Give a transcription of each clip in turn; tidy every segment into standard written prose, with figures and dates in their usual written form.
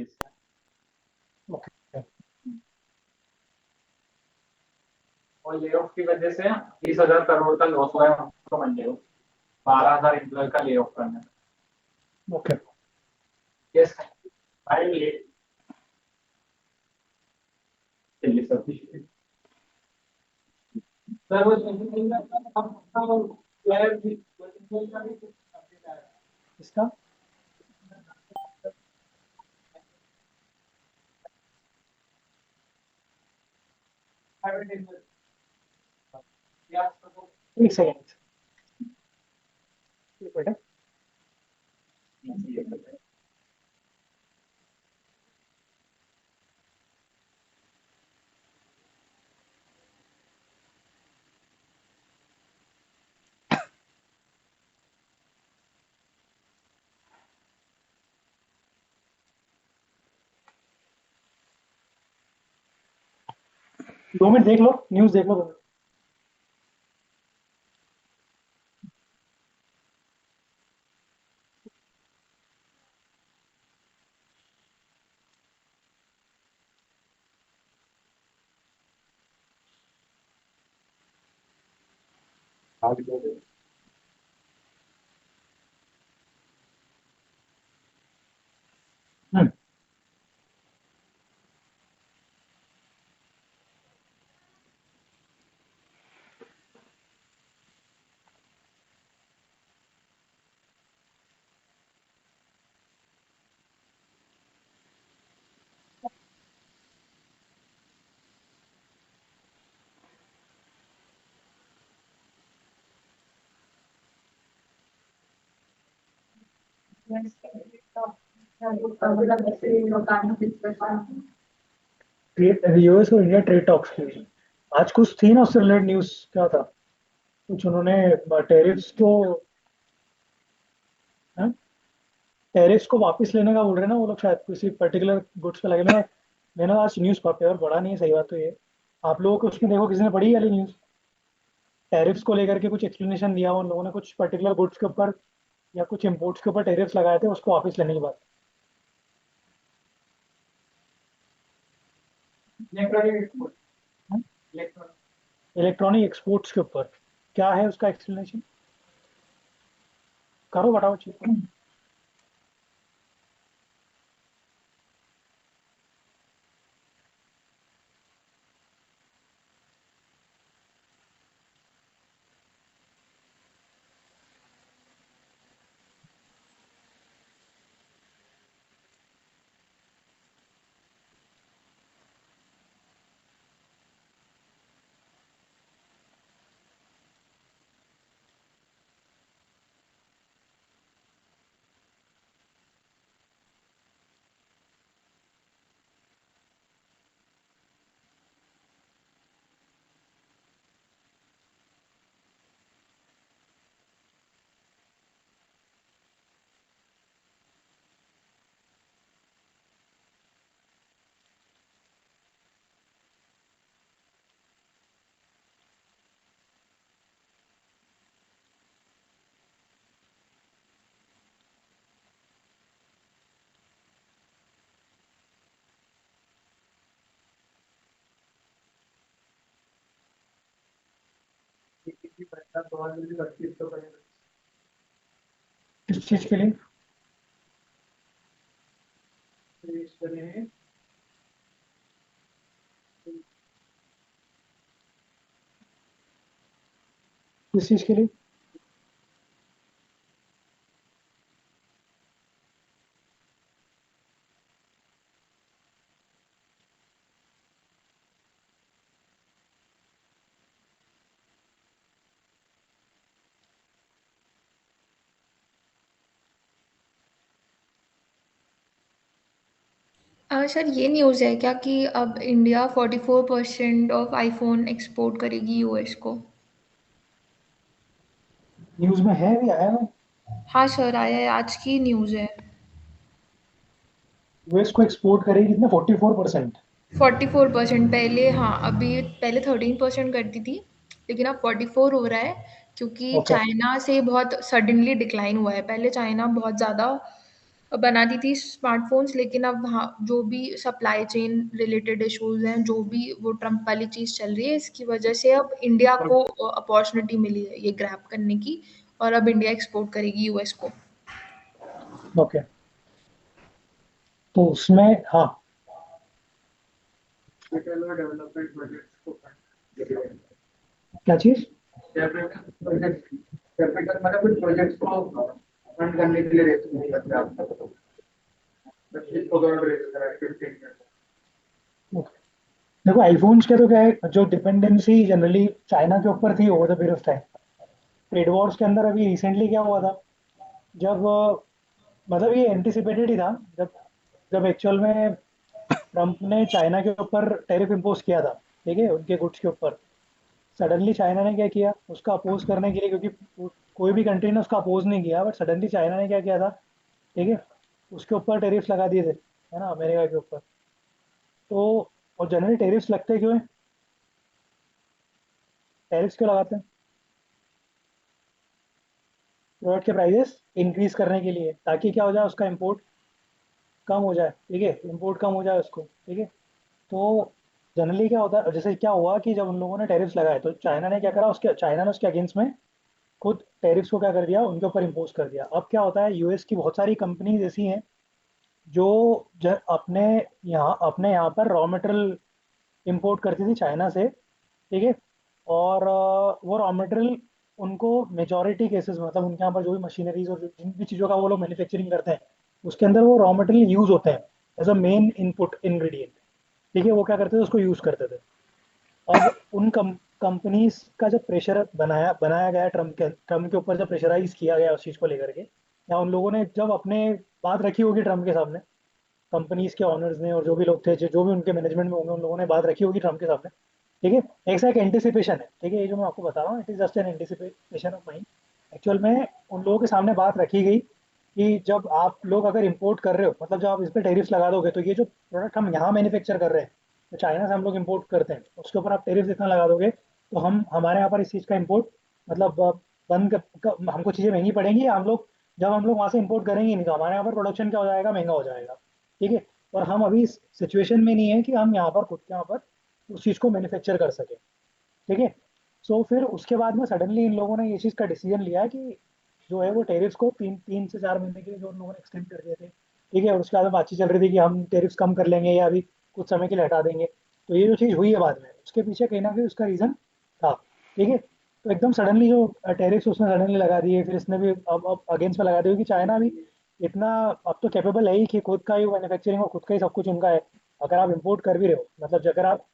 चीज से। ओके। और ले ऑफ की वजह से 30,000 करोड़ का लॉस हुआ है उनको मंडे को, 12,000 एम्प्लॉय का ले ऑफ करने। ओके। यस भाई, चलिए सब कुछ सर वो इसका एक सेकेंड, एक मिनट। 2 मिनट देख लो, न्यूज़ देख लो 2 मिनट। हम्म। यूएस और इंडिया ट्रेड टॉक्स की आज कुछ थी ना, उससे रिलेटेड न्यूज़ क्या था, कुछ उन्होंने टैरिफ्स को वापस लेने का बोल रहे हैं ना वो लोग, शायद किसी पर्टिकुलर गुड्स पे लगे। मैंने आज न्यूज़ पेपर पढ़ा नहीं है, सही बात तो ये। आप लोगों को उसमें देखो, किसी ने पढ़ी वाली न्यूज़? टैरिफ्स को लेकर के कुछ एक्सप्लेनेशन दिया उन लोगों ने, कुछ पर्टिकुलर गुड्स के ऊपर या कुछ इम्पोर्ट्स के ऊपर टैरिफ्स लगाए थे, उसको वापस लेने की बात। इलेक्ट्रॉनिक एक्सपोर्ट्स के ऊपर क्या है उसका एक्सप्लेनेशन? करो, बताओ चीज। किस चीज के लिए? किस चीज के लिए? सर ये न्यूज़ है क्या कि अब इंडिया 44% ऑफ आईफोन एक्सपोर्ट करेगी यूएस को? न्यूज में है, भी आया ना। हाँ सर, आया है, आज की न्यूज़ है। यूएस को एक्सपोर्ट करेगी कितने, 44%? 44% पहले, हाँ अभी पहले 13% करती थी, लेकिन अब 44 हो रहा है क्योंकि ओके। चाइना से बहुत सडनली डिक्लाइन हुआ है। पहले चाइना बहुत ज़्यादा बनाती थी स्मार्टफोन्स, लेकिन अब वहाँ जो भी सप्लाई चेन रिलेटेड इश्यूज हैं, जो भी वो ट्रम्प वाली चीज़ चल रही है, इसकी वजह से अब इंडिया को अपॉर्चुनिटी मिली है ये ग्रैब करने की, और अब इंडिया एक्सपोर्ट करेगी यूएस को। ओके, तो उसमें हाँ, डेवलपमेंट प्रोजेक्ट्स को क्या चीज़? कैपिटल मतलब कुछ प्रोजेक्ट्स को फंड करने के लिए रेस नहीं करते आप, इसको थोड़ा रेस करा है 15 years। देखो आईफोन्स के तो क्या है, जो डिपेंडेंसी जनरली चाइना के ऊपर थी over the period of time, trade Wars के अंदर अभी रिसेंटली क्या हुआ था, जब मतलब ये एंटिसिपेटेड ही था, जब जब एक्चुअल में ट्रम्प ने चाइना के ऊपर टैरिफ इम्पोज किया था, ठीक है, उनके गुड्स के ऊपर। सडनली चाइना ने क्या किया उसका अपोज करने के लिए, क्योंकि कोई भी कंट्री ने उसका अपोज नहीं किया, बट सडनली चाइना ने क्या किया था, ठीक है, उसके ऊपर टैरिफ्स लगा दिए थे, है ना, अमेरिका के ऊपर। तो और जनरली टैरिफ्स लगते क्यों है, टैरिफ्स क्यों लगाते हैं? प्रोडक्ट के प्राइसेस इंक्रीज करने के लिए, ताकि क्या हो जाए, उसका इंपोर्ट कम हो जाए, ठीक है, इंपोर्ट कम हो जाए उसको, ठीक है। तो जनरली क्या होता है, जैसे क्या हुआ कि जब उन लोगों ने टैरिफ्स लगाए तो चाइना ने क्या करा, उसके चाइना ने उसके अगेंस्ट में खुद टैरिफ्स को क्या कर दिया, उनके ऊपर इम्पोज कर दिया। अब क्या होता है, यूएस की बहुत सारी कंपनीज ऐसी हैं जो अपने यहाँ पर रॉ मटेरियल इंपोर्ट करती थी चाइना से, ठीक है। और वो रॉ मटेरियल उनको मेजॉरिटी केसेस में, मतलब उनके यहाँ पर जो भी मशीनरीज और जिन भी चीज़ों का वो लोग मैन्युफैक्चरिंग करते हैं, उसके अंदर वो रॉ मटेरियल यूज होते हैं as a main input ingredient, ठीक है। वो क्या करते थे, उसको यूज करते थे। अब उन कंपनीज का जब प्रेशर बनाया गया ट्रम्प के ऊपर, जब प्रेशराइज किया गया उस चीज़ को लेकर के, या उन लोगों ने जब अपने बात रखी होगी ट्रम्प के सामने, कंपनीज के ऑनर्स ने और जो भी लोग थे, जो भी उनके मैनेजमेंट में होंगे, उन लोगों ने बात रखी होगी ट्रम्प के सामने, ठीक है। ऐसा एक एंटिसिपेशन है, ठीक है, ये जो मैं आपको बता रहा हूँ, it is just an anticipation of mind. Actual में उन लोगों के सामने बात रखी गई कि जब आप लोग अगर इंपोर्ट कर रहे हो, मतलब जब आप इस पर टैरिफ्स लगा दोगे, तो ये जो प्रोडक्ट हम यहाँ मैन्युफैक्चर कर रहे हैं, तो चाइना से हम लोग इंपोर्ट करते हैं, उसके ऊपर आप टैरिफ्स इतना लगा दोगे, तो हम हमारे यहाँ पर इस चीज़ का इंपोर्ट मतलब हमको चीज़ें महंगी पड़ेंगी, हम लोग जब हम लोग वहाँ से इंपोर्ट करेंगे नहीं, तो हमारे यहाँ पर प्रोडक्शन क्या हो जाएगा, महंगा हो जाएगा, ठीक है। और हम अभी इस सिचुएशन में नहीं है कि हम यहाँ पर खुद के यहाँ पर उस चीज़ को मैन्युफैक्चर कर सके, ठीक है। सो फिर उसके बाद में सडनली इन लोगों ने ये चीज़ का डिसीजन लिया कि जो है वो टेरिफ्स को 3 से 4 महीने के लिए जो उन लोगों ने एक्सटेंड कर दिए थे, ठीक है। और उसके बाद में बातचीत चल रही थी कि हम टेरिफ्स कम कर लेंगे या अभी कुछ समय के लिए हटा देंगे। तो ये जो चीज़ हुई है बाद में, उसके पीछे कहीं ना कहीं उसका रीज़न था, ठीक है। तो एकदम सडनली जो टेरिफ्स उसने सडनली लगा दिए, फिर इसने भी अब अगेंस्ट में लगा दिए कि चाइना भी इतना अब तो कैपेबल है ही कि खुद का ही मैन्युफैक्चरिंग और खुद का ही सब कुछ उनका है। अगर आप इंपोर्ट कर भी रहे हो, मतलब अगर आप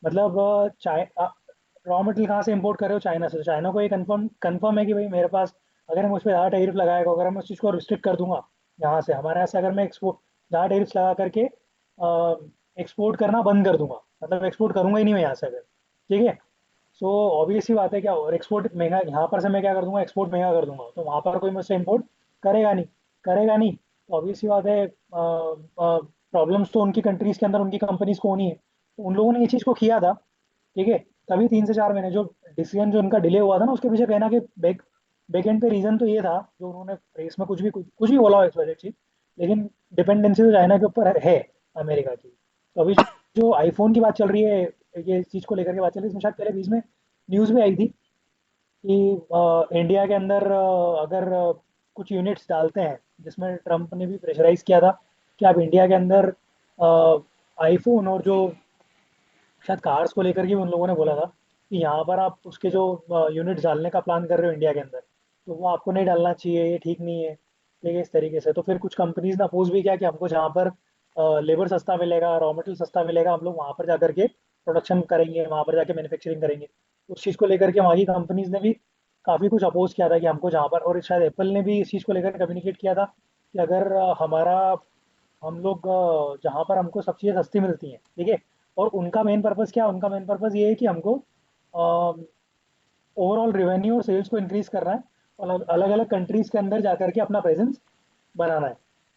मतलब रॉ मटेरियल कहाँ से इंपोर्ट कर रहे हो, चाइना से, तो चाइना को ये कंफर्म कंफर्म है कि भाई मेरे पास, अगर हम उस पर ज़्यादा टैरिफ लगाएगा, अगर हम उस चीज़ को रिस्ट्रिक्ट कर दूंगा यहाँ से, हमारे यहाँ से अगर मैं एक्सपोर्ट ज़्यादा टैरिफ्स लगा करके एक्सपोर्ट करना बंद कर दूंगा, मतलब एक्सपोर्ट करूंगा ही नहीं मैं यहाँ से अगर, ठीक है। सो ऑब्वियस सी बात है क्या, और एक्सपोर्ट महंगा यहाँ पर से मैं क्या कर दूंगा, एक्सपोर्ट महंगा कर दूंगा, तो वहाँ पर कोई मुझसे इंपोर्ट करेगा नहीं, तो ऑब्वियस सी बात है, प्रॉब्लम्स तो उनकी कंट्रीज के अंदर उनकी कंपनीज को होनी है। तो उन लोगों ने ये चीज़ को किया था, ठीक है। तभी 3 से 4 महीने जो डिसीजन जो उनका डिले हुआ था ना, उसके पीछे कहना कि बैक एंड पे रीजन तो ये था, जो उन्होंने प्रेस में कुछ भी बोला हो इस वजह चीज, लेकिन डिपेंडेंसी तो चाइना के ऊपर है अमेरिका की। तो अभी जो आईफोन की बात चल रही है, ये चीज को लेकर के बात चल रही है, इसमें शायद पहले बीच में न्यूज़ भी आई थी कि इंडिया के अंदर अगर कुछ यूनिट्स डालते हैं, जिसमें ट्रम्प ने भी प्रेशराइज किया था कि आप इंडिया के अंदर आईफोन और जो शायद कार्स को लेकर के भी उन लोगों ने बोला था कि यहाँ पर आप उसके जो यूनिट्स डालने का प्लान कर रहे हो इंडिया के अंदर, तो वो आपको नहीं डालना चाहिए, ये ठीक नहीं है, ठीक है, इस तरीके से। तो फिर कुछ कंपनीज ने अपोज भी किया कि हमको जहाँ पर लेबर सस्ता मिलेगा, रॉ मटेरियल सस्ता मिलेगा, हम लोग वहाँ पर जा करके प्रोडक्शन करेंगे, वहाँ पर जाके मैन्युफैक्चरिंग करेंगे। उस चीज़ को लेकर के वहाँ की कंपनीज ने भी काफ़ी कुछ अपोज किया था कि हमको जहाँ पर, और शायद एप्पल ने भी इस चीज़ को लेकर कम्युनिकेट किया था कि अगर हम लोग जहाँ पर हमको सब चीज़ें सस्ती मिलती हैं, ठीक है। और उनका मेन पर्पज़ क्या है, उनका मेन पर्पज़ ये है कि हमको ओवरऑल रेवेन्यू और सेल्स को इंक्रीज करना है, और अलग अलग कंट्रीज के अंदर जा करके अपना प्रेजेंस बनाना है,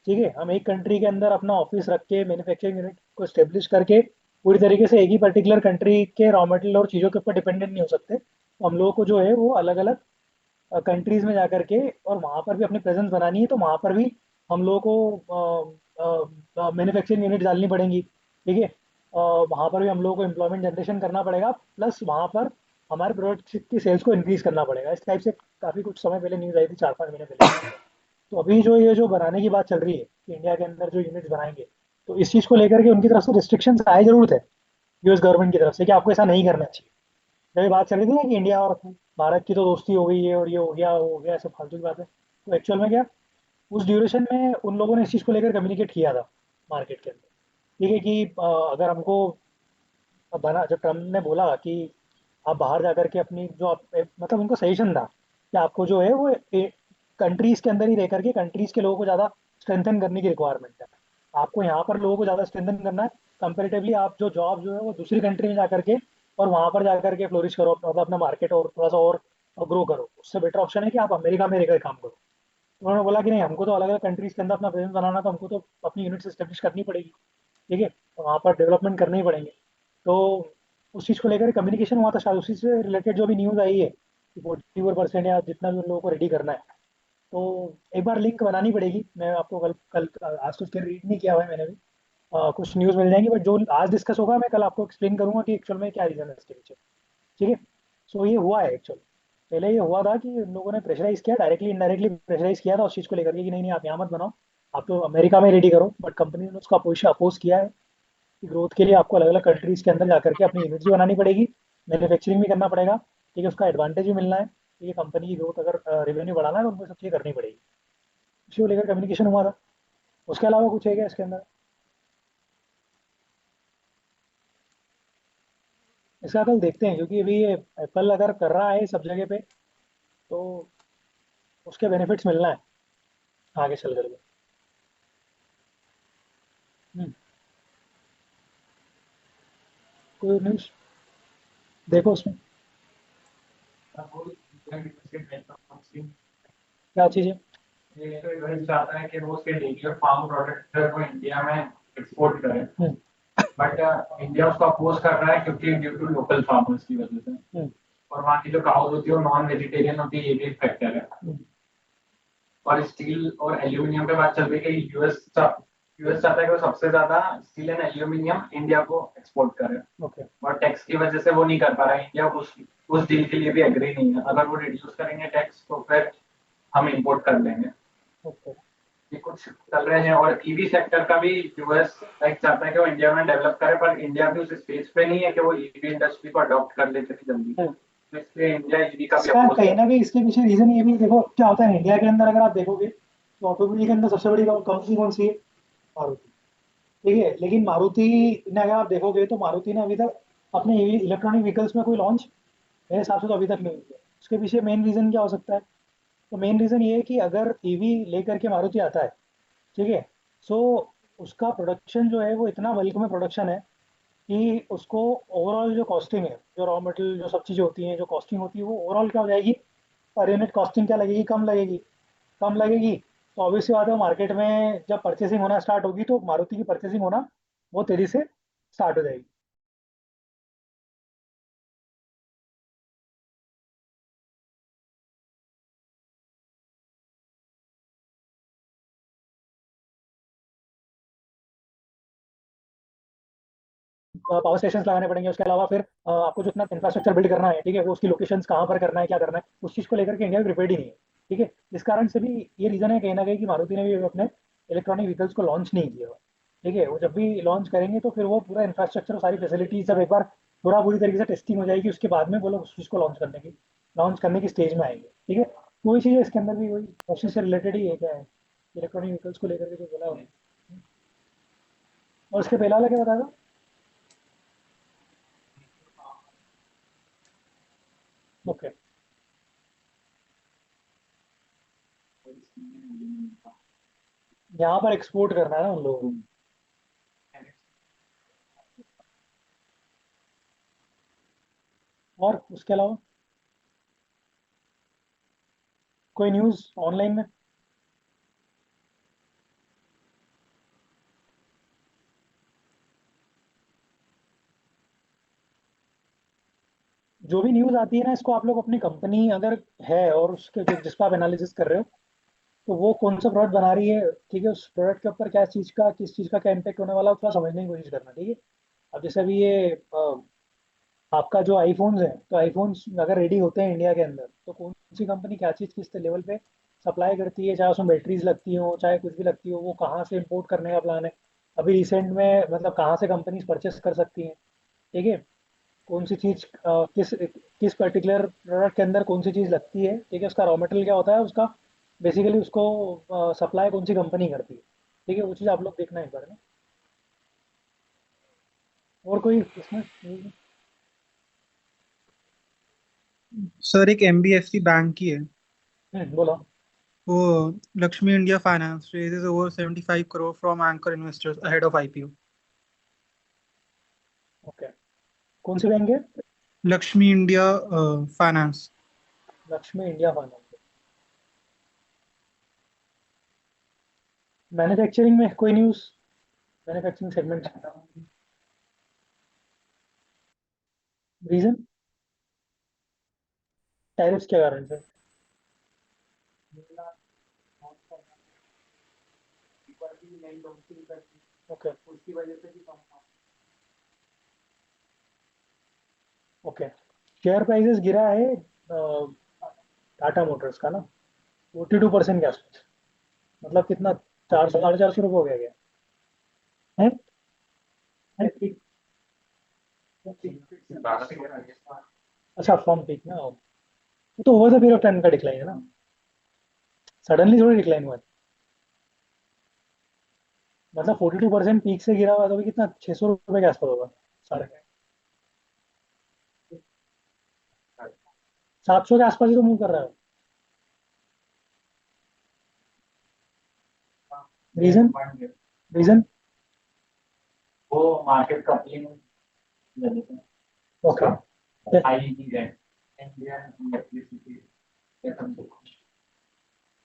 ठीक है। हम एक कंट्री के अंदर अपना ऑफिस रख के मैन्युफैक्चरिंग यूनिट को स्टेब्लिश करके पूरी तरीके से एक ही पर्टिकुलर कंट्री के रॉ मटेरियल और चीज़ों के ऊपर डिपेंडेंट नहीं हो सकते। तो हम लोगों को जो है वो अलग अलग कंट्रीज में जा करके और वहाँ पर भी अपनी प्रेजेंस बनानी है, तो वहाँ पर भी हम लोगों को मैन्युफैक्चरिंग यूनिट डालनी पड़ेंगी, ठीक है। वहाँ पर भी हम लोगों को एम्प्लॉयमेंट जनरेशन करना पड़ेगा, प्लस वहाँ पर हमारे प्रोडक्ट की सेल्स को इंक्रीज करना पड़ेगा। इस टाइप से काफ़ी कुछ समय पहले न्यूज़ आई थी, 4-5 महीने पहले। तो अभी जो ये जो बनाने की बात चल रही है कि इंडिया के अंदर जो यूनिट्स बनाएंगे, तो इस चीज़ को लेकर के उनकी तरफ से रिस्ट्रिक्शंस आए जरूर थे यूएस गवर्नमेंट की तरफ से कि आपको ऐसा नहीं करना चाहिए। जब ये बात चल रही थी ना कि इंडिया और भारत की तो दोस्ती हो गई है और ये हो गया वो हो गया, ऐसे फालतू की बात है। तो एक्चुअल में क्या, उस ड्यूरेशन में उन लोगों ने इस चीज़ को लेकर कम्युनिकेट किया था मार्केट के अंदर, ठीक है, कि अगर हमको बना, जब ट्रम्प ने बोला कि आप बाहर जा करके अपनी जो आप मतलब उनको सजेशन था कि आपको जो है वो कंट्रीज के अंदर ही रह करके कंट्रीज के लोगों को ज़्यादा स्ट्रेंथन करने की रिक्वायरमेंट है। आपको यहाँ पर लोगों को ज़्यादा स्ट्रेंथन करना है। कंपेरेटिवली आप जो जॉब जो है वो दूसरी कंट्री में जा करके और वहाँ पर जा करके फ्लोरिश करो, मतलब अपना मार्केट और थोड़ा सा और ग्रो करो। उससे बेटर ऑप्शन है कि आप अमेरिका में रहकर काम करो। तो उन्होंने बोला कि नहीं, हमको तो अलग अलग कंट्रीज के अंदर अपना प्रेजेंस बनाना, तो हमको तो अपनी यूनिट्स एस्टेब्लिश करनी पड़ेगी, ठीक है, तो वहाँ पर डेवलपमेंट करने ही पड़ेंगे। तो उस चीज़ को लेकर कम्युनिकेशन हुआ था, शायद उसी से रिलेटेड जो भी न्यूज़ आई है कि 44% या जितना भी उन लोगों को रेडी करना है। तो एक बार लिंक बनानी पड़ेगी, मैं आपको कल कल आज तो उसके रीड नहीं किया हुआ है मैंने भी। कुछ न्यूज़ मिल जाएंगी, बट जो आज डिस्कस होगा मैं कल आपको एक्सप्लेन करूंगा कि एक्चुअल में क्या रीज़न है इसके पीछे, ठीक है। सो ये हुआ है एक्चुअल। पहले ये हुआ था कि उन लोगों ने प्रेशराइज किया, डायरेक्टली इनडायरेक्टली प्रेशराइज किया था उस चीज़ को लेकर के कि नहीं नहीं आप यहाँ मत बनाओ, आप तो अमेरिका में रेडी करो। बट कंपनी ने उसका अपोज किया है कि ग्रोथ के लिए आपको अलग अलग कंट्रीज के अंदर जाकर के अपनी यूनिट्स भी बनानी पड़ेगी, मैन्युफैक्चरिंग भी करना पड़ेगा, ठीक है, उसका एडवांटेज भी मिलना है। ठीक है, कंपनी की ग्रोथ अगर रेवेन्यू बढ़ाना है तो उनको सब चीज़ करनी पड़ेगी। इसी को लेकर कम्युनिकेशन हुआ था। उसके अलावा कुछ है क्या इसके अंदर? इसका कल देखते हैं, क्योंकि अभी ये एप्पल अगर कर रहा है सब जगह पे, तो उसके बेनिफिट्स मिलना है आगे चल करके। हम्म, कोई न्यूज़ देखो उसमें क्या चीज़ है। ये तो यूएस चाहता है कि वो उसके डेयरी और फार्म प्रोडक्ट को इंडिया में एक्सपोर्ट करे, हम्म, बट इंडिया उसको अपोज कर रहा है क्योंकि ड्यू टू लोकल फार्मर्स की वजह से। हम्म, और वहाँ की जो काउज होती है वो नॉन वेजिटेरियन होती है, ये भी एक फैक्टर है। हम्म, और स्टील और एल्यूमिनियम पे बात चल रही है कि यूएस चाहता है कि वो सबसे ज्यादा स्टील एंड एल्यूमिनियम इंडिया को एक्सपोर्ट करे, ओके, और टैक्स की वजह से वो नहीं कर पा रहा है। इंडिया उस डील के लिए भी एग्री नहीं है। अगर वो रिड्यूस करेंगे टैक्स तो फिर हम इंपोर्ट कर लेंगे। ओके। ये कुछ चल रहे हैं। और ईवी सेक्टर का भी यूएस लाइक चाहता है कि वो इंडिया में डेवलप करे, पर इंडिया भी उस स्टेज पे नहीं है कि वो ईवी इंडस्ट्री को अडॉप्ट कर ले इतनी जल्दी। हम्म। तो इसलिए इंडिया ईवी का भी इसका अपोज कहीं कर। ना कहीं इसके पीछे रीजन ये भी देखो क्या होता है इंडिया के अंदर, अगर आप देखोगे तो ऑटोमोबाइल के अंदर सबसे बड़ी कंपनी कौन सी है? मारुति, ठीक है। लेकिन मारुति ने अगर आप देखोगे तो मारुति ने अभी तक अपने इलेक्ट्रॉनिक व्हीकल्स में कोई लॉन्च मेरे हिसाब से तो अभी तक नहीं किया। उसके पीछे मेन रीजन क्या हो सकता है? तो मेन रीजन ये है कि अगर ईवी लेकर के मारुति आता है, ठीक है, सो उसका प्रोडक्शन जो है वो इतना बल्क में प्रोडक्शन है कि उसको ओवरऑल जो कॉस्टिंग है, जो रॉ मटेरियल जो सब चीज़ें होती हैं, जो कॉस्टिंग होती है, वो ओवरऑल क्या हो जाएगी, पर यूनिट कॉस्टिंग क्या लगेगी, कम लगेगी। कम लगेगी तो ऑब्वियसली बात है मार्केट में जब परचेसिंग होना स्टार्ट होगी तो मारुति की परचेसिंग होना बहुत तेजी से स्टार्ट हो जाएगी। पावर स्टेशन लगाने पड़ेंगे। उसके अलावा फिर आपको जो इतना इंफ्रास्ट्रक्चर बिल्ड करना है, ठीक है, वो उसकी लोकेशंस कहाँ पर करना है, क्या करना है, उस चीज़ को लेकर के इंडिया प्रिपेयर्ड ही नहीं है, ठीक है। इस कारण से भी ये रीज़न है कहीं ना कहीं कि मारुति ने भी अपने इलेक्ट्रॉनिक व्हीकल्स को लॉन्च नहीं किया हुआ, ठीक है। वो जब भी लॉन्च करेंगे तो फिर वो पूरा इंफ्रास्ट्रक्चर और सारी फैसिलिटीज जब एक बार पूरा पूरी तरीके से टेस्टिंग हो जाएगी, उसके बाद में वो लोग उस चीज़ को लॉन्च करने की स्टेज में आएंगे, ठीक है। वही चीज़ है इसके अंदर भी, वही प्रोसेस से रिलेटेड ही है, क्या है, इलेक्ट्रॉनिक व्हीकल्स को लेकर के जो बोला उन्होंने। और उसके पहला वाला क्या बताया? ओके, यहाँ पर एक्सपोर्ट करना है ना उन लोगों को। और उसके अलावा कोई न्यूज़ ऑनलाइन में? जो भी न्यूज़ आती है ना, इसको आप लोग अपनी कंपनी अगर है और उसके जिस पर आप एनालिसिस कर रहे हो, तो वो कौन सा प्रोडक्ट बना रही है, ठीक है, उस प्रोडक्ट के ऊपर क्या चीज़ का, किस चीज़ का क्या इम्पेक्ट होने वाला है, थोड़ा समझने की कोशिश करना, ठीक है। अब जैसे अभी ये आपका जो आईफोन्स है, तो आईफोन्स अगर रेडी होते हैं इंडिया के अंदर, तो कौन सी कंपनी क्या चीज़ किस लेवल पे सप्लाई करती है, चाहे उसमें बैटरीज लगती हो, चाहे कुछ भी लगती हो, वो कहाँ से इंपोर्ट करने का प्लान है। अभी रिसेंट में मतलब कहाँ से कंपनीज परचेस कर सकती हैं, ठीक है। कौन सी चीज़ किस किस पर्टिकुलर प्रोडक्ट के अंदर कौन सी चीज़ लगती है, ठीक है, उसका रॉ मटेरियल क्या होता है उसका, बेसिकली उसको सप्लाई कौन सी कंपनी करती है, ठीक है, वो चीज़ आप लोग देखना एक बार ना। और कोई इसमें सर एक एनबीएफसी बैंक की है, बोलो। वो Lakshmi India finance raises over 75 crore from anchor investors ahead of IPO। Okay, कौन सी बैंक है? Lakshmi India finance. Lakshmi India finance. Manufacturing में कोई news, manufacturing segment, reason, tariffs के कारण से। ओके ओके, शेयर प्राइसेस गिरा है टाटा मोटर्स का ना 42% के आसपास, मतलब कितना, 400 450 रुपये हो गया क्या है? है? अच्छा, फ्रॉम पीक ना, वो तो over the period of time का डिक्लाइन है ना, सडनली थोड़ी डिक्लाइन हुआ है। मतलब 42% पीक से गिरा हुआ तो भी कितना, 600 रुपये के आसपास होगा, साढ़े 700 के आसपास ही तो मूव कर रहा है। रीजन, रीजन, वो मार्केट कपलिंग ओके, आईईडी है, इंडियन इलेक्ट्रिसिटी, ये सब कुछ।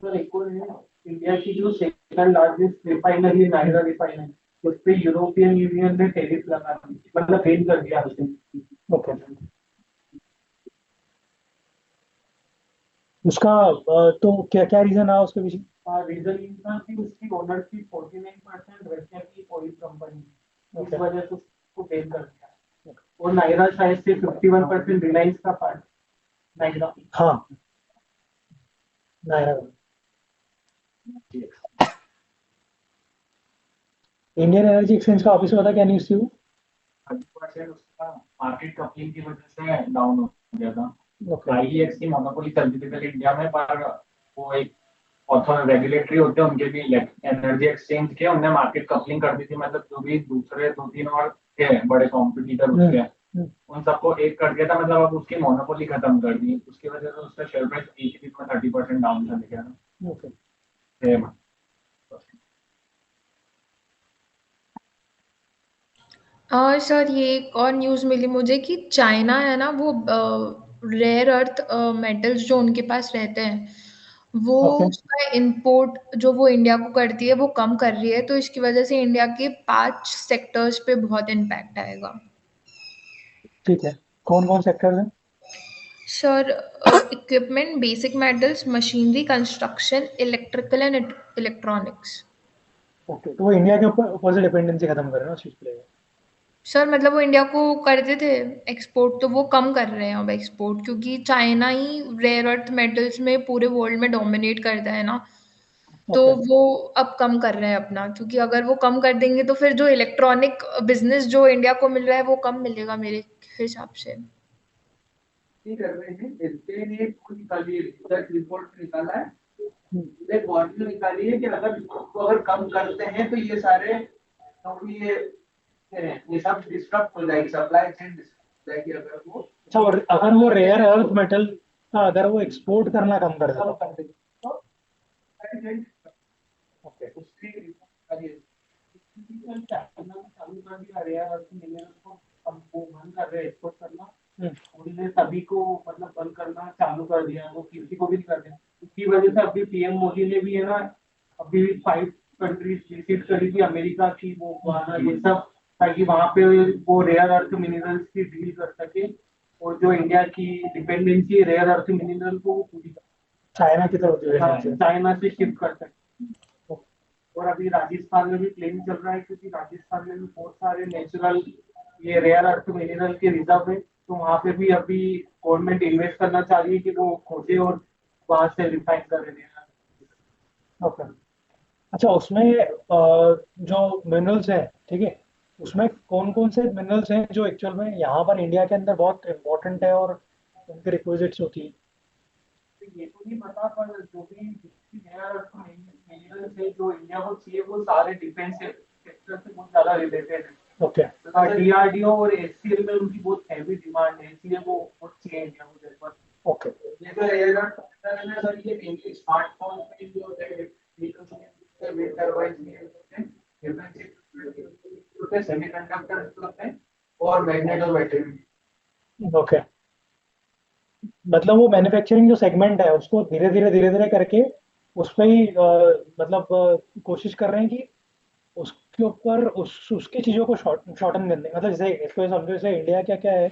सर एक और है, इंडिया की जो सेकंड लार्जेस्ट रिफाइनरी है नायरा रिफाइनरी, उस पे यूरोपियन यूनियन ने टैरिफ लगा दी, मतलब बैन कर दिया उसे। ओके, उसका तो क्या क्या रीजन रहा उसके पीछे? रीजन इनका कि उसकी ओनरशिप 49% रशिया की ऑयल कंपनी, इस Okay. वजह से उसको बैन कर दिया। और नायरा शायद से 51% रिलायंस का पार्ट, नायरा। हाँ, नायरा, इंडियन एनर्जी एक्सचेंज का ऑफिस बता क्या न्यूज़ थी वो? 30% उसका मार्केट कपलिंग की वजह से डाउन हो गया था। ओके, आईईएक्स की मोनोपोली चलती थी पहले इंडिया में, पर वो एक ऑथोर रेगुलेटरी होते हैं उनके भी एनर्जी एक्सचेंज के, उनने मार्केट कपलिंग कर दी थी, मतलब जो भी दूसरे 2-3 और थे बड़े कॉम्पिटिटर उसके, उन सबको एक कर दिया था, मतलब अब उसकी मोनोपोली खत्म कर दी, उसकी वजह से उसका शेयर प्राइस एक ही दिन में 30% डाउन चले गया था। Okay, same. और सर ये एक और न्यूज़ मिली मुझे कि चाइना है ना, वो रेयर अर्थ मेटल्स जो उनके पास रहते हैं, वो ओके, उसका इंपोर्ट जो वो इंडिया को करती है वो कम कर रही है, तो इसकी वजह से इंडिया के 5 सेक्टर्स पे बहुत इम्पैक्ट आएगा। ठीक है, कौन कौन सेक्टर है? Sir equipment, basic metals, machinery, construction, electrical and electronics. Okay, तो वो इंडिया के ऊपर ऊपर से डिपेंडेंसी खत्म कर रहे हैं उस चीज़ के लिए। सर मतलब वो इंडिया को करते थे एक्सपोर्ट, तो वो कम कर रहे हैं अब एक्सपोर्ट, क्योंकि चाइना ही रेयर अर्थ मेटल्स में पूरे वर्ल्ड में डोमिनेट करता है ना, तो ओके, वो अब कम कर रहे हैं अपना, क्योंकि अगर वो कम कर देंगे तो फिर जो इलेक्ट्रॉनिक बिजनेस जो इंडिया को मिल रहा है वो कम मिलेगा मेरे हिसाब से। ये कर रहे हैं, एसबीआई ने एक निकाली है, रिसर्च रिपोर्ट निकाला है, एक वार्निंग निकाली है कि अगर इसको अगर कम करते हैं तो ये सारे, क्योंकि ये सब डिस्टर्ब हो जाएगी, सप्लाई चेन डिस्टर्ब हो जाएगी अगर वो अच्छा, और अगर वो रेयर अर्थ मेटल का अगर वो एक्सपोर्ट करना कम कर कम देता, कर देंगे तो ओके, उसकी रिपोर्ट करिए। चाइना में चालू कर दिया रेयर अर्थ मिनरल को, अब वो बंद कर रहे हैं एक्सपोर्ट करना, उन्होंने सभी को मतलब बंद करना चालू कर दिया, वो किसी को भी नहीं कर दिया। इसकी वजह से अभी पीएम मोदी ने भी है ना, अभी 5 कंट्रीज विजिट करी थी अमेरिका की, वो गाना ये सब, ताकि वहां पे वो रेयर अर्थ मिनरल्स की डील कर सके, और जो इंडिया की डिपेंडेंसी है रेयर अर्थ मिनरल को वो पूरी कर। चाइना की तरफ जो है चाइना से शिफ्ट करते हैं। और अभी राजस्थान में भी प्लेन चल रहा है, क्योंकि राजस्थान में भी बहुत सारे नेचुरल ये रेयर अर्थ मिनरल के रिजर्व है, तो वहाँ पे भी अभी गवर्नमेंट इन्वेस्ट करना चाह रही है कि वो खोजे और वहां से रिफाइन कर रहे हैं। ओके। अच्छा, उसमें जो मिनरल्स हैं, ठीक है, उसमें कौन कौन से मिनरल्स हैं जो एक्चुअल में यहाँ पर इंडिया के अंदर बहुत इम्पोर्टेंट है और उनकी रिक्विजिट्स होती है? ये तो नहीं पता, पर जो भी रेयर अर्थ मिनरल्स है जो इंडिया को चाहिए वो सारे डिफेंस सेक्टर से बहुत ज्यादा रिलेटेड है। ओके। डीआरडीओ और एचसीएल में उनकी बहुत हैवी डिमांड है, इसलिए वो बहुत चाहिए इंडिया को देकर। ओके। ये तो रेयर अर्थ मिनरल है सर, ये स्मार्टफोन में जो होते हैं विंड टर्बाइन होते हैं, डिफेंस सेमीकंडक्टर्स होते हैं और मैग्नेट और बैटरी। ओके, मतलब वो मैन्युफैक्चरिंग जो सेगमेंट है उसको धीरे धीरे करके उस पर ही मतलब कोशिश कर रहे हैं कि उसके ऊपर उसकी चीज़ों को शॉर्टन करने, मतलब जैसे इसको समझो, जैसे इंडिया क्या क्या है,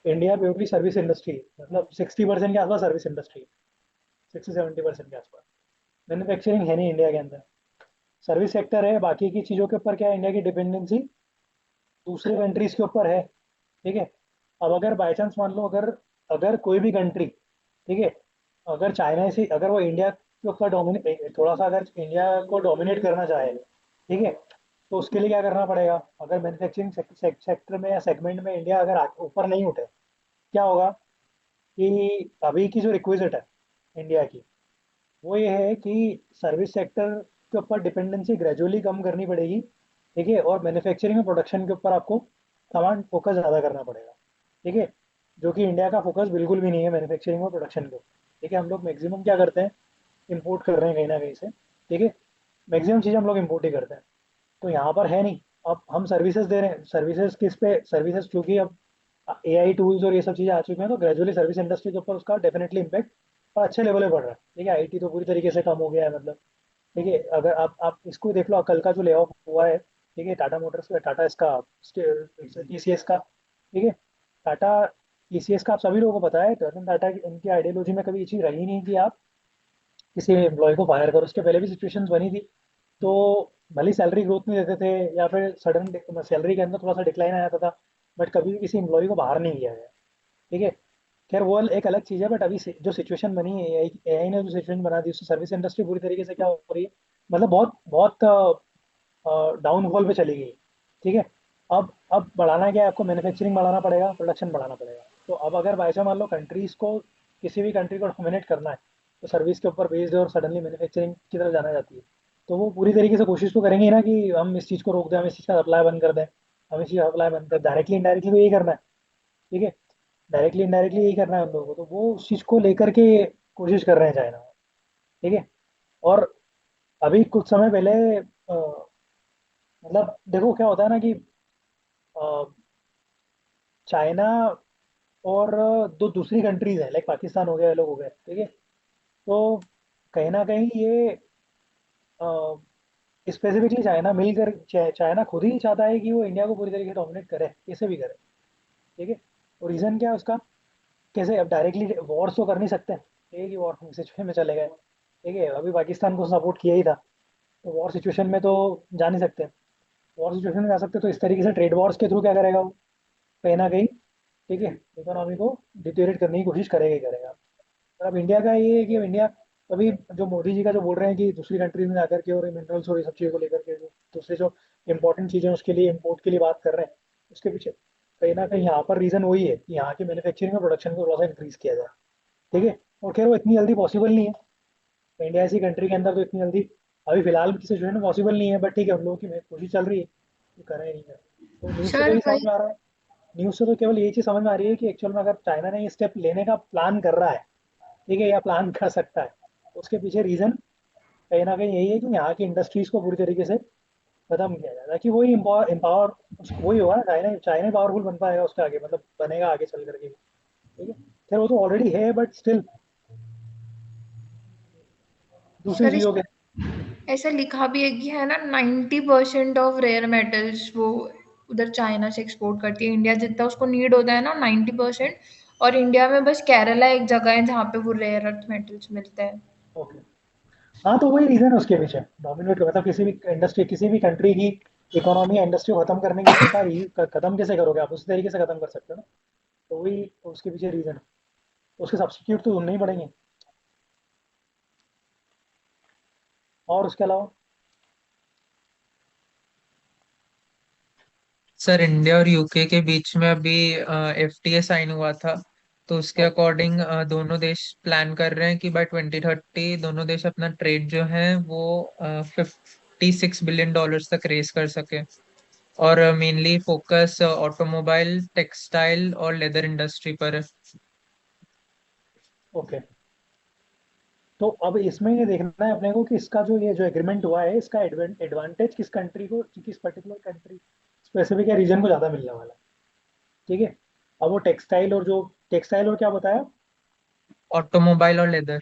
इंडिया प्योरली सर्विस इंडस्ट्री, मतलब 60% के आसपास सर्विस इंडस्ट्री, 60-70% के आसपास। मैन्युफैक्चरिंग है नहीं इंडिया के अंदर, सर्विस सेक्टर है। बाकी की चीज़ों के ऊपर क्या है, इंडिया की डिपेंडेंसी दूसरे कंट्रीज के ऊपर है, ठीक है। अब अगर बाई चांस मान लो, अगर अगर कोई भी कंट्री, ठीक है, अगर चाइना से, अगर वो इंडिया के ऊपर डोमिनेट, थोड़ा सा अगर इंडिया को डोमिनेट करना चाहे, ठीक है, तो उसके लिए क्या करना पड़ेगा? अगर मैन्युफैक्चरिंग सेक्टर में या सेगमेंट में इंडिया अगर ऊपर नहीं उठे, क्या होगा कि अभी की जो रिक्विजिट है इंडिया की, वो ये है कि सर्विस सेक्टर के ऊपर डिपेंडेंसी ग्रेजुअली कम करनी पड़ेगी, ठीक है, और मैन्युफैक्चरिंग और प्रोडक्शन के ऊपर आपको कमांड फोकस ज़्यादा करना पड़ेगा, ठीक है, जो कि इंडिया का फोकस बिल्कुल भी नहीं है मैन्युफैक्चरिंग और प्रोडक्शन के ऊपर, ठीक है। हम लोग मैक्सिमम क्या करते हैं, इंपोर्ट कर रहे हैं कहीं ना कहीं से, ठीक है, मैक्सिमम चीज़ हम लोग इंपोर्ट ही करते हैं। तो यहाँ पर है नहीं, अब हम सर्विसेज दे रहे हैं, सर्विसेज किस पे, सर्विसेज क्योंकि अब एआई टूल्स और ये सब चीज़ें आ चुकी हैं, तो ग्रेजुअली सर्विस इंडस्ट्री के ऊपर उसका डेफिनेटली इम्पैक्ट और अच्छे लेवल पे पड़ रहा है, ठीक है। आईटी तो पूरी तरीके से कम हो गया है, मतलब, ठीक है। अगर आप इसको देख लो, कल का जो ले ऑफ हुआ है, ठीक है, टाटा मोटर्स का, टाटा इसका, टीसीएस का, ठीक है, टाटा टीसीएस का, आप सभी लोगों को पता है, रतन टाटा की उनकी आइडियोलॉजी में कभी ये चीज़ रही नहीं कि आप किसी एम्प्लॉय को फायर करो। उसके पहले भी सिचुएशंस बनी थी, तो भले सैलरी ग्रोथ नहीं देते थे या फिर सडन सैलरी के अंदर थोड़ा सा डिक्लाइन आ जाता था, बट कभी भी किसी एम्प्लॉय को बाहर नहीं किया गया, ठीक है। खैर वो एक अलग चीज़ है, बट अभी जो सिचुएशन बनी है, एआई ने जो सिचुएशन बना दी, उससे सर्विस इंडस्ट्री पूरी तरीके से क्या हो रही है, मतलब बहुत बहुत डाउनफॉल पे चली गई, ठीक है। अब बढ़ाना क्या है, आपको मैन्युफैक्चरिंग बढ़ाना पड़ेगा, प्रोडक्शन बढ़ाना पड़ेगा। तो अब अगर बाई चांस मान लो कंट्रीज़ को, किसी भी कंट्री को डोमिनेट करना है, तो सर्विस के ऊपर बेस्ड है और सडनली मैन्युफैक्चरिंग की तरफ जाना जाती है, तो वो पूरी तरीके से कोशिश तो करेंगे ही ना कि हम इस चीज़ को रोक दें, हम इस चीज़ का सप्लाई बंद कर दें, हम इस चीज़ का सप्लाई बंद कर, डायरेक्टली इनडायरेक्टली तो यही करना है, ठीक है, डायरेक्टली इनडायरेक्टली यही करना है उन लोगों को, तो वो उस चीज़ को लेकर के कोशिश कर रहे हैं चाइना, ठीक है। और अभी कुछ समय पहले मतलब देखो क्या होता है ना कि अ, चाइना और दो दूसरी कंट्रीज हैं, लाइक पाकिस्तान हो गया, ये लोग हो गए, ठीक है। तो कहीं ना कहीं ये स्पेसिफिकली चाइना मिलकर, चाइना खुद ही चाहता है कि वो इंडिया को पूरी तरीके से डोमिनेट करे, कैसे भी करे, ठीक है। और रीज़न क्या है उसका, कैसे, अब डायरेक्टली वॉर तो कर नहीं सकते, ठीक है, कि वॉर सिचुएशन में चले गए, ठीक है, अभी पाकिस्तान को सपोर्ट किया ही था, तो वॉर सिचुएशन में तो जा नहीं सकते, वॉर सिचुएशन में जा सकते तो इस तरीके से ट्रेड वॉर्स के थ्रू क्या करेगा वो, कहीं ना कहीं, ठीक है, इकोनॉमी को डिटेरियोरेट करने की कोशिश करेगा ही करेगा। और अब इंडिया का ये है कि अब इंडिया, अभी जो मोदी जी का जो बोल रहे हैं कि दूसरी कंट्रीज में जाकर के और मिनरल्स और ये सब चीज़ों को लेकर के जो दूसरे जो इंपॉर्टेंट चीज़ें उसके लिए इम्पोर्ट के लिए बात कर रहे हैं, उसके पीछे कहीं ना कहीं यहाँ पर रीज़न वही है कि यहाँ की मैन्युफैक्चरिंग और प्रोडक्शन को थोड़ा सा इंक्रीज किया जाए, ठीक है। और खैर वो इतनी जल्दी पॉसिबल नहीं है, इंडिया ऐसी कंट्री के अंदर तो इतनी जल्दी अभी फिलहाल की सिचुएशन में पॉसिबल नहीं है, बट ठीक है, हम लोगों की कोशिश चल रही है कि करें नहीं करें। तो न्यूज़ से तो सर ये समझ वही, में आ रहा है, न्यूज़ से तो केवल यही चीज़ समझ में आ रही है कि एक्चुअल में अगर चाइना ने ये स्टेप लेने का प्लान कर रहा है, ठीक है, या प्लान कर सकता है, तो उसके पीछे रीज़न कहीं ना कहीं यही है कि यहाँ की इंडस्ट्रीज को पूरी तरीके से खत्म किया जाए, ताकि वही एम्पावर वही होगा ना, चाइना चाइना पावरफुल बन पाएगा उसके आगे, मतलब बनेगा आगे चल करके भी, ठीक है। खैर वो तो ऑलरेडी है, बट स्टिल दूसरी सर चीज़ों के, ऐसा लिखा भी है कि है ना 90% ऑफ रेयर मेटल्स वो उधर चाइना से एक्सपोर्ट करती है, इंडिया जितना उसको नीड होता है ना 90%, और इंडिया में बस केरला एक जगह है जहाँ पे वो रेयर अर्थ मेटल्स मिलते हैं। ओके। हाँ तो वही रीजन है उसके पीछे, डोमिनेट मतलब किसी भी इंडस्ट्री, किसी भी कंट्री की इकोनॉमी या इंडस्ट्री को खत्म करने की खत्म कैसे करोगे आप, उसी तरीके से खत्म कर सकते हो ना। तो वही उसके पीछे रीजन है, उसके सब्स्टिट्यूट तो ढूंढने ही पड़ेंगे। और उसके अलावा सर इंडिया और यूके के बीच में अभी एफटीए साइन हुआ था, तो उसके अकॉर्डिंग दोनों देश प्लान कर रहे हैं कि बाय 2030 दोनों देश अपना ट्रेड जो है वो $56 बिलियन तक रेस कर सके। और मेनली फोकस ऑटोमोबाइल, टेक्सटाइल और लेदर इंडस्ट्री पर है। ओके। तो अब इसमें ये देखना है अपने को कि इसका जो ये जो एग्रीमेंट हुआ है, इसका एडवांटेज किस कंट्री को, किस पर्टिकुलर कंट्री स्पेसिफिक या रीजन को ज़्यादा मिलने वाला है। ठीक है। अब वो टेक्सटाइल और जो टेक्सटाइल और क्या बताया, ऑटोमोबाइल और लेदर।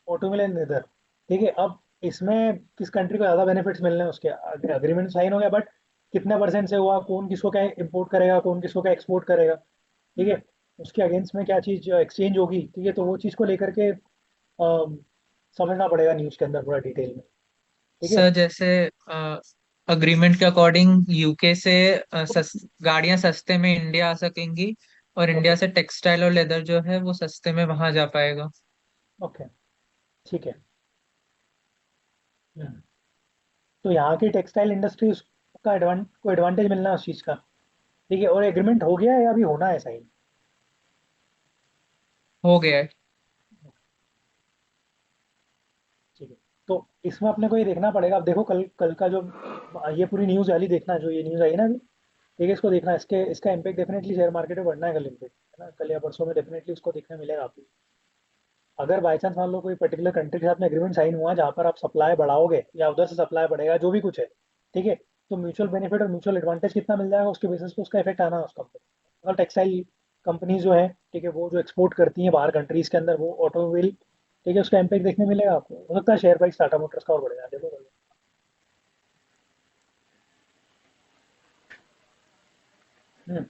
Automobile and leather. ठीक है। अब इसमें किस कंट्री को ज़्यादा बेनिफिट्स मिलने हैं, उसके एग्रीमेंट साइन हो गया, बट कितने परसेंट से हुआ, कौन किसको क्या इंपोर्ट करेगा, कौन किसको क्या एक्सपोर्ट करेगा। ठीक है। उसके अगेंस्ट में क्या चीज़ एक्सचेंज होगी। ठीक है। तो वो चीज़ को लेकर के समझना पड़ेगा न्यूज़ के अंदर पूरा डिटेल में। ठीक है। सर जैसे अग्रीमेंट के अकॉर्डिंग यूके से गाड़ियां सस्ते में इंडिया आ सकेंगी, और ओके। इंडिया से टेक्सटाइल और लेदर जो है वो सस्ते में वहां जा पाएगा। ओके। ठीक है। हम्म। तो यहाँ की टेक्सटाइल इंडस्ट्री का को एडवांटेज मिलना है उस चीज़ का। ठीक है। और एग्रीमेंट हो गया है या अभी होना है साइन। हो गया है। ठीक है। तो इसमें अपने को ये देखना पड़ेगा। अब देखो कल कल का जो ये पूरी न्यूज़ वाली देखना, जो ये न्यूज़ आई ना अभी, ठीक है, इसको देखना, इसके इसका इम्पैक्ट डेफिनेटली शेयर मार्केट में बढ़ना है कल इम्पैक्ट, है ना, कल या परसों में डेफिनेटली उसको देखने मिलेगा आपको। अगर बाई चांस मान लो कोई पर्टिकुलर कंट्री के साथ में एग्रीमेंट साइन हुआ जहाँ पर आप सप्लाई बढ़ाओगे या उधर से सप्लाई बढ़ेगा, जो भी कुछ है, ठीक है, तो म्यूचुअल बेनिफिट और म्यूचुअल एडवांटेज कितना मिल जाएगा उसके बेसिस पे उसका इफेक्ट आना है उसका। और टेक्सटाइल कंपनीज जो है, ठीक है, वो जो एक्सपोर्ट करती हैं बाहर कंट्रीज के अंदर, वो ऑटोमोबाइल, ठीक है, उसका इम्पैक्ट देखने मिलेगा आपको। हो सकता है शेयर प्राइस टाटा मोटर्स का और बढ़ेगा, देखो कल। हम्म।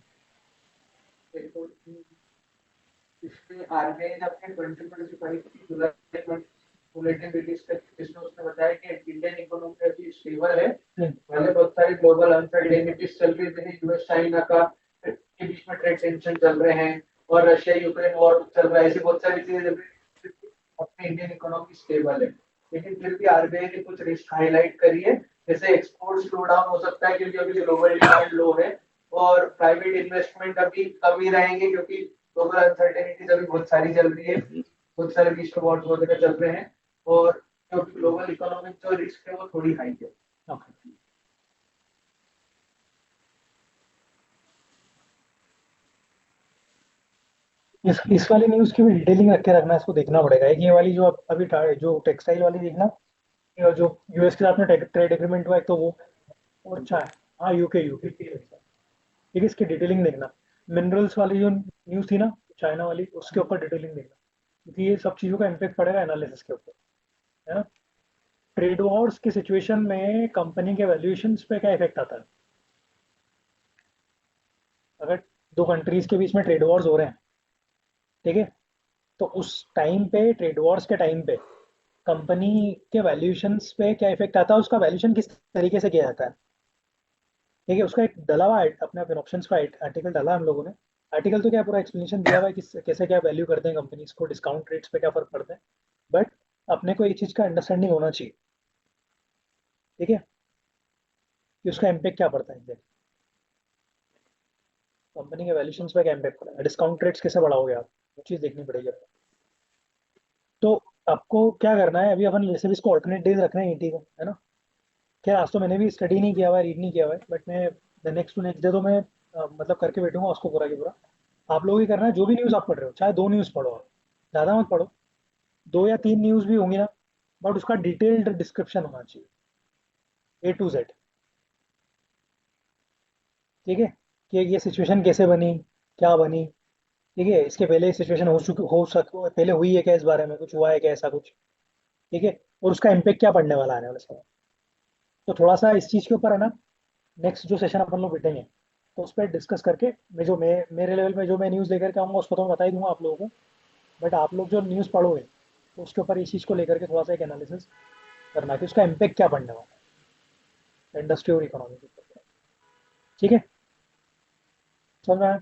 देखो, इसमें आरबीआई ने अपने 2025 की जुलाई में बुलेटिन रिलीज कर, जिसमें उसने बताया कि इंडियन इकोनॉमी अभी स्टेबल है। पहले बहुत सारी ग्लोबल अनसर्टेनिटीज चल रही थी, यूएस चाइना का के बीच में ट्रेड टेंशन चल रहे हैं, और रशिया यूक्रेन वॉर चल रहा है, ऐसी बहुत सारी चीजें चल रही है। अपनी इंडियन इकोनॉमी स्टेबल है, लेकिन फिर भी आरबीआई ने कुछ रिस्क हाईलाइट करी है, जैसे एक्सपोर्ट स्लो डाउन हो सकता है क्योंकि अभी ग्लोबल डिमांड लो है, और प्राइवेट इन्वेस्टमेंट अभी कम ही रहेंगे क्योंकि ग्लोबल अनसर्टेनिटीज अभी बहुत सारी चल रही है, बहुत सारे विश्व वॉर्स वगैरह चल रहे हैं, और क्योंकि ग्लोबल इकोनॉमिक जो रिस्क है वो थोड़ी हाई है। ओके। इस वाली न्यूज़ की भी डिटेलिंग रख के रखना, इसको देखना पड़ेगा। एक ये वाली जो अभी जो टेक्सटाइल वाली देखना, ये जो यूएस के साथ में ट्रेड एग्रीमेंट हुआ, एक तो वो, और अच्छा है, हाँ, यूके यूके ठीक है, इसकी डिटेलिंग देखना। मिनरल्स वाली जो न्यूज़ थी ना, चाइना वाली, उसके ऊपर डिटेलिंग देखना, क्योंकि ये सब चीज़ों का इम्पेक्ट पड़ेगा एनालिसिस के ऊपर, है ना। ट्रेड वॉर्स की सिचुएशन में कंपनी के वैल्यूएशंस पे क्या इफेक्ट आता है। अगर दो कंट्रीज के बीच में ट्रेड वॉर्स हो रहे हैं, ठीक है, तो उस टाइम पे, ट्रेड वॉर्स के टाइम पे, कंपनी के वैल्यूएशंस पे क्या इफेक्ट आता है, उसका वैल्यूएशन किस तरीके से किया जाता है। ठीक है। उसका एक डला हुआ है, अपने अपने ऑप्शंस का आर्टिकल डाला हम लोगों ने। आर्टिकल तो क्या, पूरा एक्सप्लेनेशन दिया हुआ है किस कैसे क्या वैल्यू करते हैं कंपनीज को, डिस्काउंट रेट्स पे क्या फर्क पड़ता है। बट अपने को एक चीज़ का अंडरस्टैंडिंग होना चाहिए, ठीक है, कि उसका इम्पेक्ट क्या पड़ता है, कंपनी के वैल्यूएशंस पे क्या इम्पेक्ट पड़ेगा, डिस्काउंट रेट्स कैसे बढ़ाओगे आप, वो चीज़ देखनी पड़ेगी आपको। तो आपको क्या करना है, अभी अपन वैसे भी इसको ऑल्टरनेट डेज रख रहे हैं ईटी को, है ना। खैर आज तो मैंने भी स्टडी नहीं किया हुआ है, रीड नहीं किया हुआ है, बट मैं the next to next day तो मैं मतलब करके बैठूंगा उसको पूरा की पूरा। आप लोगों की करना है, जो भी न्यूज़ आप पढ़ रहे हो, चाहे 2 न्यूज़ पढ़ो आप, ज़्यादा मत पढ़ो, 2 या 3 न्यूज़ भी होंगी ना, बट उसका डिटेल्ड डिस्क्रिप्शन होना चाहिए, A to Z। ठीक है, कि ये सिचुएशन कैसे बनी, क्या बनी, ठीक है, इसके पहले सिचुएशन पहले हुई है क्या, इस बारे में कुछ हुआ है क्या, ऐसा कुछ, ठीक है, और उसका इम्पेक्ट क्या पड़ने वाला आने वाले समय। तो थोड़ा सा इस चीज़ के ऊपर है ना, नेक्स्ट जो सेशन अपन लोग बैठेंगे, तो उस पर डिस्कस करके मैं मेरे लेवल पे जो मैं न्यूज़ लेकर के आऊँगा उसको तो मैं बता ही दूंगा आप लोगों को, बट आप लोग जो न्यूज़ पढ़ोगे तो उसके ऊपर इस चीज़ को लेकर के थोड़ा सा एक एनालिसिस करना कि उसका इम्पैक्ट क्या पड़ने वाला है इंडस्ट्री और इकोनॉमी के ऊपर। ठीक है, समझ में आया?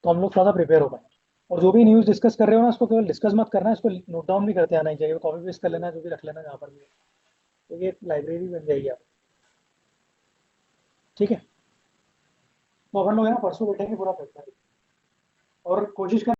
तो हम लोग थोड़ा सा प्रिपेयर हो पाए। और जो भी न्यूज़ डिस्कस कर रहे हो ना उसको केवल डिस्कस मत करना, इसको नोट डाउन भी करते आना ही चाहिए, कॉपी पेस्ट कर लेना, जो भी रख लेना जहाँ पर भी, तो ये लाइब्रेरी बन जाएगी आप। ठीक है, तो अपन लोग है ना परसों बैठेंगे पूरा पेपर और कोशिश कर